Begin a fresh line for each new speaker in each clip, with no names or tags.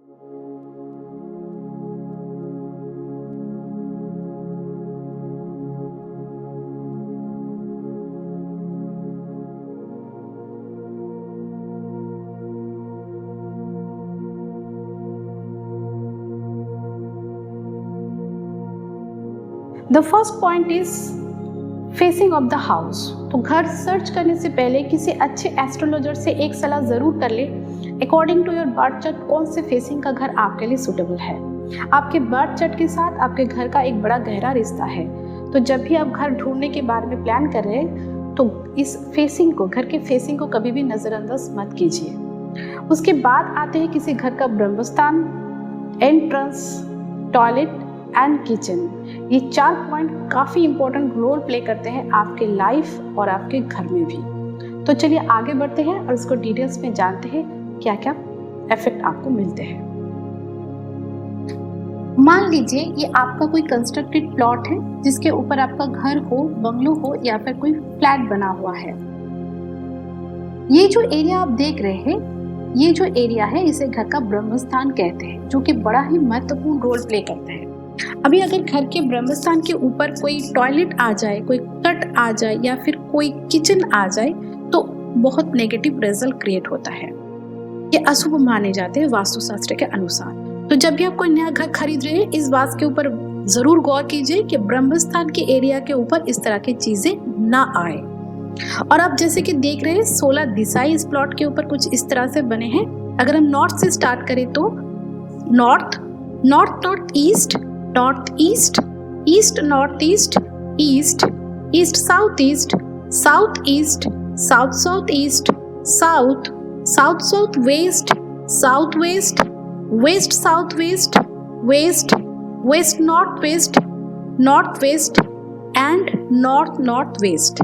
The first point is facing of the house. तो घर search करने से पहले किसी अच्छे एस्ट्रोलॉजर से एक सलाह जरूर कर ले according to your birth chart कौन से फेसिंग का घर आपके लिए सूटेबल है। आपके बर्थ चार्ट के साथ आपके घर का एक बड़ा गहरा रिश्ता है। तो जब भी आप घर ढूंढने के बारे में प्लान कर रहे हैं तो इस फेसिंग को, घर के फेसिंग को कभी भी नज़रअंदाज मत कीजिए। उसके बाद आते हैं किसी घर का ब्रह्मस्थान, एंट्रेंस, टॉयलेट एंड किचन। ये 4 पॉइंट काफ़ी इंपॉर्टेंट रोल प्ले करते हैं आपके लाइफ और आपके घर में भी। तो चलिए आगे बढ़ते हैं और इसको डिटेल्स में जानते हैं क्या क्या इफेक्ट आपको मिलते हैं। मान लीजिए ये आपका कोई कंस्ट्रक्टेड प्लॉट है जिसके ऊपर आपका घर हो, बंगलो हो या फिर कोई फ्लैट बना हुआ है। ये जो एरिया आप देख रहे हैं, ये जो एरिया है इसे घर का ब्रह्मस्थान कहते हैं, जो कि बड़ा ही महत्वपूर्ण रोल प्ले करता है। अभी अगर घर के ब्रह्मस्थान के ऊपर कोई टॉयलेट आ जाए, कोई कट आ जाए या फिर कोई किचन आ जाए तो बहुत नेगेटिव रिजल्ट क्रिएट होता है। ये अशुभ माने जाते हैं वास्तुशास्त्र के अनुसार। तो जब भी आप कोई नया घर खरीद रहे हैं इस बात के ऊपर जरूर गौर कीजिए कि ब्रह्मस्थान के एरिया के ऊपर इस तरह की चीजें ना आए। और आप जैसे कि देख रहे हैं 16 दिशाएं इस प्लॉट के ऊपर कुछ इस तरह से बने हैं। अगर हम नॉर्थ से स्टार्ट करें तो north, north north east, north east, east north east, east, east south east, south east, south south east, south, south south west, south west, west south west, west, west north west, north west and north north west.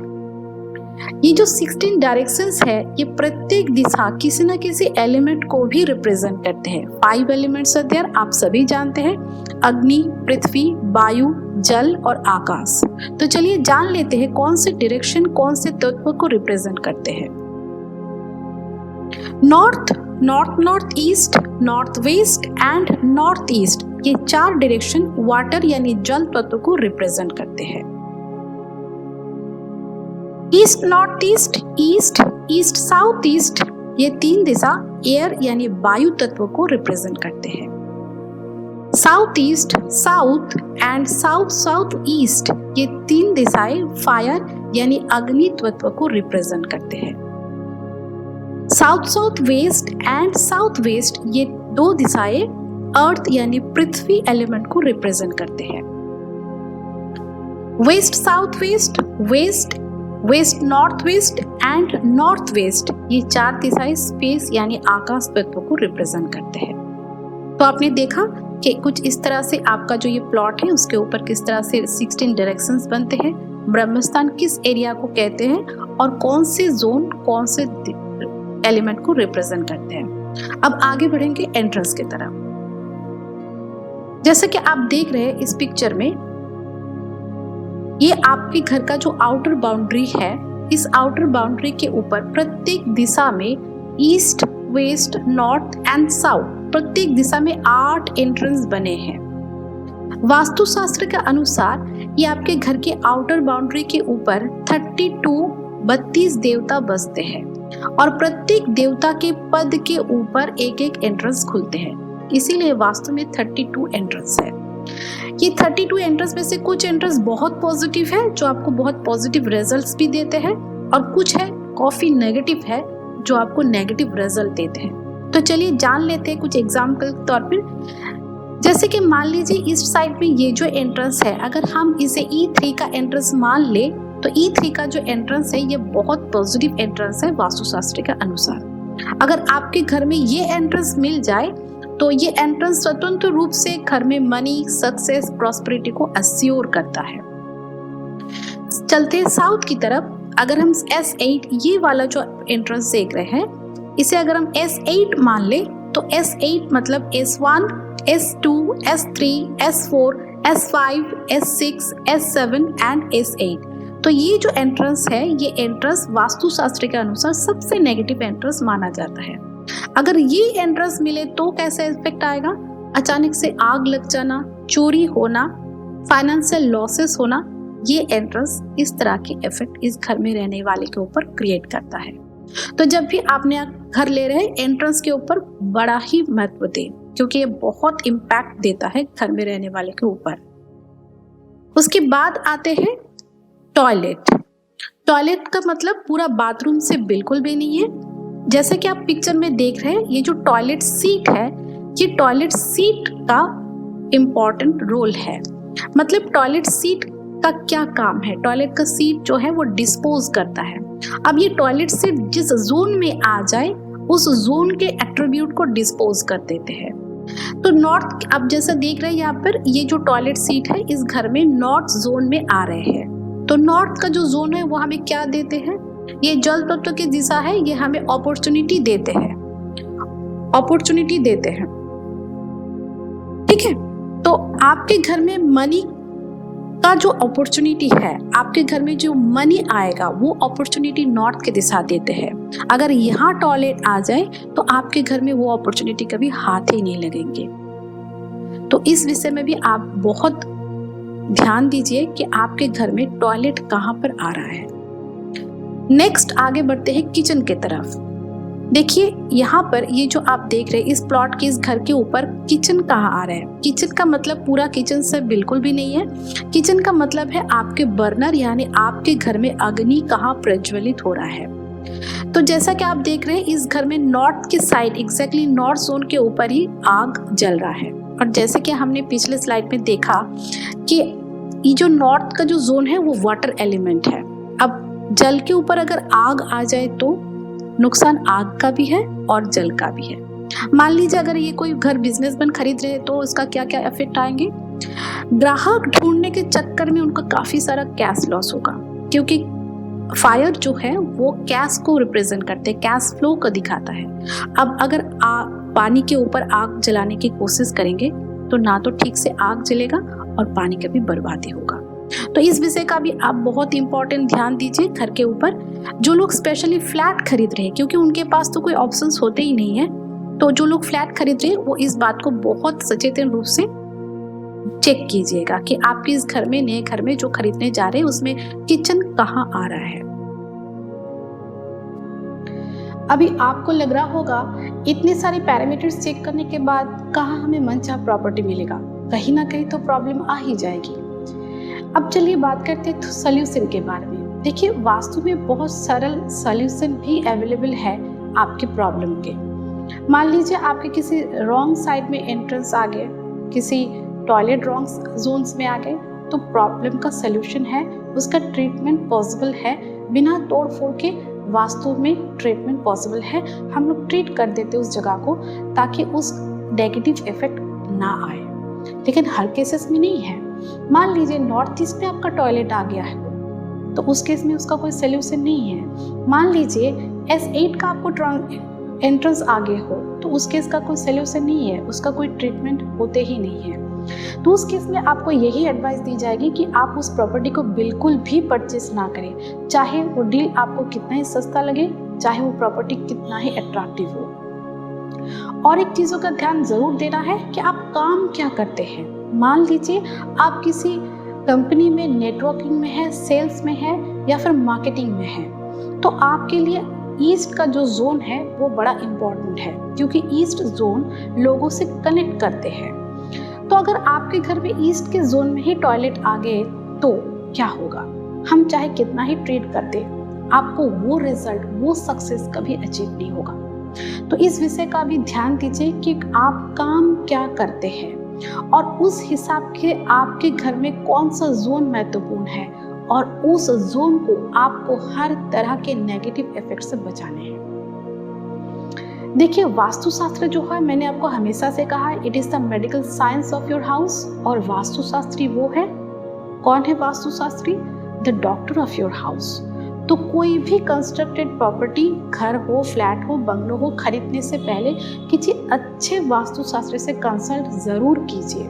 ये जो 16 directions है ये प्रत्येक दिशा किसी न किसी element को भी रिप्रेजेंट करते हैं। 5 एलिमेंट्स आर देयर, आप सभी जानते हैं, अग्नि, पृथ्वी, वायु, जल और आकाश। तो चलिए जान लेते हैं कौन से डायरेक्शन कौन से तत्व को रिप्रेजेंट करते हैं। North, north north east, north west and north east, ये 4 डायरेक्शन वाटर यानी जल तत्व को रिप्रेजेंट करते हैं। East north east, east, east south east, ये 3 दिशा एयर यानी वायु तत्व को रिप्रेजेंट करते हैं। South east, south and south south east, ये 3 दिशाएं फायर यानी अग्नि तत्व को रिप्रेजेंट करते हैं। South south waste and south west, ये 2 दिशाएं अर्थ यानी पृथ्वी एलिमेंट को रिप्रेजेंट करते हैं। West south west, west, west north west and north west, ये 4 दिशाएं स्पेस यानी आकाश तत्व को रिप्रेजेंट करते हैं। तो आपने देखा कि कुछ इस तरह से आपका जो ये प्लॉट है उसके ऊपर किस तरह से 16 डायरेक्शंस बनते हैं, ब्रह्मस्थान किस एरिया को कहते हैं और कौन से जोन कौन से एलिमेंट को रिप्रेजेंट करते हैं। अब आगे बढ़ेंगे एंट्रेंस की तरफ। जैसे कि आप देख रहे हैं इस पिक्चर में, ये आपके घर का जो आउटर बाउंड्री है, इस आउटर बाउंड्री के ऊपर प्रत्येक दिशा में east, west, north and south, प्रत्येक दिशा में 8 एंट्रेंस बने हैं। वास्तुशास्त्र के अनुसार ये आपके घर के आउटर बाउंड्री के ऊपर 32 देवता बसते हैं और प्रत्येक देवता के पद के ऊपर एक एक एंट्रेंस खुलते हैं। इसीलिए वास्तु में 32 एंट्रेंस है। ये 32 एंट्रेंस में से कुछ एंट्रेंस बहुत पॉजिटिव है जो आपको बहुत पॉजिटिव रिजल्ट्स भी देते हैं और कुछ है काफी नेगेटिव है जो आपको नेगेटिव रिजल्ट देते हैं। तो चलिए जान लेते हैं कुछ एग्जाम्पल के तौर पर। जैसे कि मान लीजिए इस साइड में ये जो एंट्रेंस है, अगर हम इसे E3 का एंट्रेंस मान ले तो E3 का जो एंट्रेंस है ये बहुत पॉजिटिव एंट्रेंस है वास्तुशास्त्र के अनुसार। अगर आपके घर में ये एंट्रेंस मिल जाए तो ये एंट्रेंस स्वतंत्र रूप से घर में मनी, सक्सेस, प्रॉस्पेरिटी को अश्योर करता है। चलते हैं साउथ की तरफ। अगर हम S8 ये वाला जो एंट्रेंस देख रहे हैं, इसे अगर हम S8 मान ले तो S8 मतलब S1, S2, S3, S4, S5, S6, S7 and S8। तो ये जो एंट्रेंस है, ये एंट्रेंस वास्तुशास्त्र के अनुसार सबसे नेगेटिव एंट्रेंस माना जाता है। अगर ये एंट्रेंस मिले तो कैसे इफेक्ट आएगा? अचानक से आग लग जाना, चोरी होना, फाइनेंशियल लॉसेस होना, ये एंट्रेंस इस तरह के इफेक्ट इस घर में रहने वाले के ऊपर क्रिएट करता है। तो जब भी आपने घर ले रहे हैं, एंट्रेंस के ऊपर बड़ा ही महत्व दें, क्योंकि ये बहुत इम्पैक्ट देता है घर में रहने वाले के ऊपर। उसके बाद आते हैं टॉयलेट। टॉयलेट का मतलब पूरा बाथरूम से बिल्कुल भी नहीं है। जैसे कि आप पिक्चर में देख रहे हैं, ये जो टॉयलेट सीट है, ये टॉयलेट सीट का इम्पॉर्टेंट रोल है। मतलब टॉयलेट सीट का क्या काम है? टॉयलेट का सीट जो है वो डिस्पोज करता है। अब ये टॉयलेट सीट जिस जोन में आ जाए, उस जोन के एट्रीब्यूट को डिस्पोज कर देते हैं। तो नॉर्थ, आप जैसा देख रहे हैं यहाँ पर, ये जो टॉयलेट सीट है इस घर में नॉर्थ जोन में आ रहे हैं। तो नॉर्थ का जो जोन है वो हमें क्या देते हैं? ये जल तत्व की दिशा है, ये हमें अपॉर्चुनिटी देते हैं, अपॉर्चुनिटी देते हैं। ठीक है, तो आपके घर में मनी का जो अपॉर्चुनिटी है, आपके घर में जो मनी आएगा वो अपॉर्चुनिटी नॉर्थ की दिशा देते हैं। अगर यहाँ टॉयलेट आ जाए तो आपके घर में वो अपॉर्चुनिटी कभी हाथ ही नहीं लगेंगे। तो इस विषय में भी आप बहुत ध्यान दीजिए कि आपके घर में टॉयलेट कहाँ पर आ रहा है। नेक्स्ट आगे बढ़ते हैं किचन की तरफ। देखिए यहाँ पर ये जो आप देख रहे हैं, इस प्लॉट के इस घर के ऊपर किचन कहाँ आ रहा है? किचन का मतलब पूरा किचन से बिल्कुल भी नहीं है। किचन का मतलब है आपके बर्नर, यानी आपके घर में अग्नि कहाँ प्रज्वलित हो रहा है। तो जैसा कि आप देख रहे हैं, इस घर में नॉर्थ की साइड, एग्जैक्टली नॉर्थ जोन के ऊपर ही आग जल रहा है। और जैसे कि हमने पिछले स्लाइड में देखा कि ये जो नॉर्थ का जो जोन है वो वाटर एलिमेंट है। अब जल के ऊपर अगर आग आ जाए तो नुकसान आग का भी है और जल का भी है। मान लीजिए अगर ये कोई घर बिजनेसमैन खरीद रहे हैं तो इसका क्या क्या इफेक्ट आएंगे? ग्राहक ढूंढने के चक्कर में उनका काफी सारा कैश लॉस होगा, क्योंकि फायर जो है वो कैश को रिप्रेजेंट करते हैं, कैश फ्लो को दिखाता है। अब अगर पानी के ऊपर आग जलाने की कोशिश करेंगे तो ना तो ठीक से आग जलेगा और पानी का भी बर्बादी होगा। तो इस विषय का भी आप बहुत इंपॉर्टेंट ध्यान दीजिए घर के ऊपर। जो लोग स्पेशली फ्लैट खरीद रहे हैं, क्योंकि उनके पास तो कोई ऑप्शंस होते ही नहीं है, तो जो लोग फ्लैट खरीद रहे हैं वो इस बात को बहुत सचेतन रूप से चेक कीजिएगा कि आपके इस घर में, नए घर में जो खरीदने जा रहे हैं उसमें किचन कहाँ आ रहा है। अभी आपको लग रहा होगा इतने सारे पैरामीटर्स चेक करने के बाद कहाँ हमें मनचाहा प्रॉपर्टी मिलेगा? कहीं ना कहीं तो प्रॉब्लम आ ही जाएगी। अब चलिए बात करते हैं सॉल्यूशन के बारे में। देखिए वास्तु में बहुत सरल सॉल्यूशन भी अवेलेबल है आपके प्रॉब्लम के। मान लीजिए आपके किसी रॉन्ग साइड में एंट्रेंस आ गए, किसी टॉयलेट रॉन्ग जोन्स में आ गए, तो प्रॉब्लम का सॉल्यूशन है, उसका ट्रीटमेंट पॉसिबल है। बिना तोड़ फोड़ के वास्तु में ट्रीटमेंट पॉसिबल है। हम लोग ट्रीट कर देते उस जगह को ताकि उस नेगेटिव इफेक्ट ना आए, लेकिन हर केसेस में नहीं है। मान लीजिए नॉर्थ ईस्ट में आपका टॉयलेट आ गया है तो उस केस में उसका कोई सोल्यूशन नहीं है। मान लीजिए S8 का आपको एंट्रेंस आ गया हो तो उस केस का कोई सोल्यूशन नहीं है, उसका कोई ट्रीटमेंट होते ही नहीं है। तो उस केस में आपको यही एडवाइस दी जाएगी कि आप उस प्रॉपर्टी को बिल्कुल भी परचेस ना करें, चाहे वो डील आपको कितना ही सस्ता लगे, चाहे वो प्रॉपर्टी कितना ही अट्रैक्टिव हो। और एक चीज़ों का ध्यान जरूर देना है कि आप काम क्या करते हैं। मान लीजिए आप किसी कंपनी में नेटवर्किंग में है, सेल्स में है या फिर मार्केटिंग में है, तो आपके लिए ईस्ट का जो जोन है वो बड़ा इम्पोर्टेंट है, क्योंकि ईस्ट जोन लोगों से कनेक्ट करते हैं। तो अगर आपके घर में ईस्ट के जोन में ही टॉयलेट आ गए तो क्या होगा? हम चाहे कितना ही ट्रीट कर दे, आपको वो रिजल्ट, वो सक्सेस कभी अचीव नहीं होगा। तो इस विषय का भी ध्यान दीजिए कि आप काम क्या करते हैं और उस हिसाब के आपके घर में कौन सा जोन महत्वपूर्ण है, और उस जोन को आपको हर तरह के नेगेटिव इफेक्ट से बचाने हैं। देखिए वास्तुशास्त्र जो है, मैंने आपको हमेशा से कहा है, it is the medical science of your house. और वास्तुशास्त्री वो है, कौन है वास्तुशास्त्री? The doctor of your house. तो कोई भी कंस्ट्रक्टेड प्रॉपर्टी, घर हो, फ्लैट हो, बंगलो हो, खरीदने से पहले किसी अच्छे वास्तुशास्त्री से कंसल्ट जरूर कीजिए।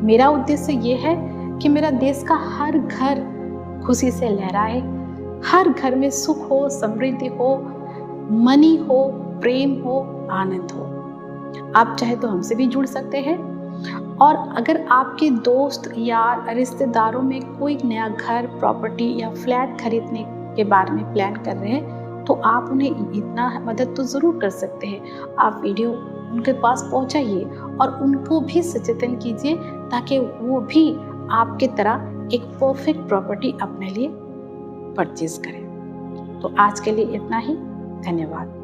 मेरा उद्देश्य ये है कि मेरा देश का हर घर खुशी से लहराए, हर घर में सुख हो, समृद्धि हो, मनी हो, प्रेम हो, आनंद हो। आप चाहे तो हमसे भी जुड़ सकते हैं। और अगर आपके दोस्त यार रिश्तेदारों में कोई नया घर, प्रॉपर्टी या फ्लैट खरीदने के बारे में प्लान कर रहे हैं तो आप उन्हें इतना मदद तो ज़रूर कर सकते हैं। आप वीडियो उनके पास पहुंचाइए और उनको भी सचेतन कीजिए ताकि वो भी आपके तरह एक परफेक्ट प्रॉपर्टी अपने लिए परचेज करें। तो आज के लिए इतना ही। धन्यवाद।